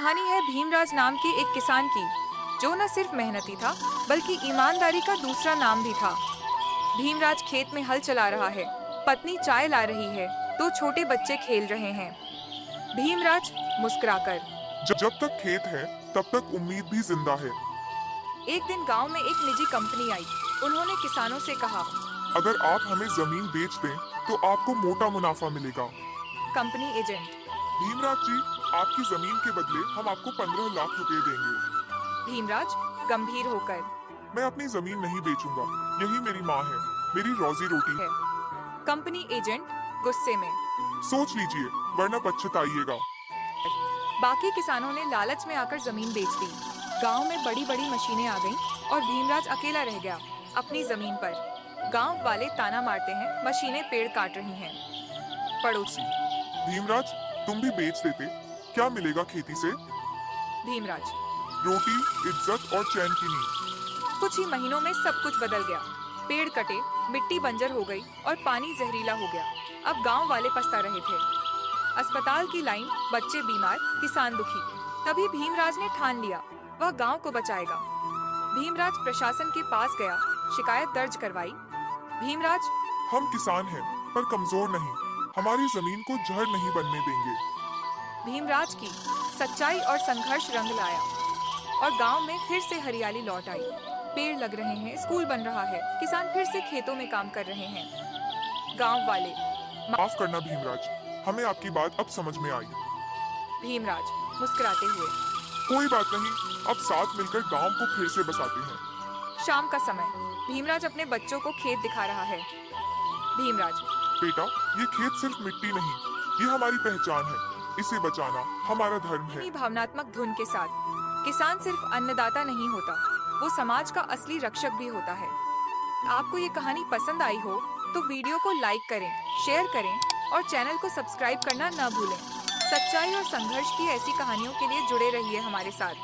कहानी है भीमराज नाम के एक किसान की, जो न सिर्फ मेहनती था बल्कि ईमानदारी का दूसरा नाम भी था। भीमराज खेत में हल चला रहा है, पत्नी चाय ला रही है, दो छोटे बच्चे खेल रहे हैं। भीमराज मुस्कुराकर, जब तक खेत है तब तक उम्मीद भी जिंदा है। एक दिन गांव में एक निजी कंपनी आई। उन्होंने किसानों से कहा, अगर आप हमें जमीन बेच दें तो आपको मोटा मुनाफा मिलेगा। कंपनी एजेंट, भीमराज जी, आपकी जमीन के बदले हम आपको 15 लाख रुपए देंगे। भीमराज गंभीर होकर, मैं अपनी जमीन नहीं बेचूंगा, यही मेरी माँ है, मेरी रोजी रोटी है। कंपनी एजेंट गुस्से में, सोच लीजिए वरना पछताइएगा। बाकी किसानों ने लालच में आकर जमीन बेच दी। गांव में बड़ी बड़ी मशीनें आ गईं और भीमराज अकेला रह गया अपनी जमीन पर। गांव वाले ताना मारते हैं, मशीनें पेड़ काट रही हैं। पड़ोसी, भीमराज, तुम भी बेच देते, क्या मिलेगा खेती से? भीमराज, रोटी, इज्जत और चैन की नींद। कुछ ही महीनों में सब कुछ बदल गया। पेड़ कटे, मिट्टी बंजर हो गई और पानी जहरीला हो गया। अब गांव वाले पछता रहे थे। अस्पताल की लाइन, बच्चे बीमार, किसान दुखी। तभी भीमराज ने ठान लिया, वह गांव को बचाएगा। भीमराज प्रशासन के पास गया, शिकायत दर्ज करवाई। भीमराज, हम किसान हैं पर कमजोर नहीं, हमारी जमीन को जहर नहीं बनने देंगे। भीमराज की सच्चाई और संघर्ष रंग लाया और गांव में फिर से हरियाली लौट आई। पेड़ लग रहे हैं, स्कूल बन रहा है, किसान फिर से खेतों में काम कर रहे हैं। गांव वाले, माफ करना भीमराज, हमें आपकी बात अब समझ में आई। भीमराज मुस्कुराते हुए, कोई बात नहीं, अब साथ मिलकर गांव को फिर से बसाते हैं। शाम का समय, भीमराज अपने बच्चों को खेत दिखा रहा है। भीमराज, बेटा, ये खेत सिर्फ मिट्टी नहीं, ये हमारी पहचान है, इसे बचाना हमारा धर्म है। इतनी भावनात्मक धुन के साथ, किसान सिर्फ अन्नदाता नहीं होता, वो समाज का असली रक्षक भी होता है। आपको ये कहानी पसंद आई हो तो वीडियो को लाइक करें, शेयर करें और चैनल को सब्सक्राइब करना न भूलें। सच्चाई और संघर्ष की ऐसी कहानियों के लिए जुड़े रहिए हमारे साथ।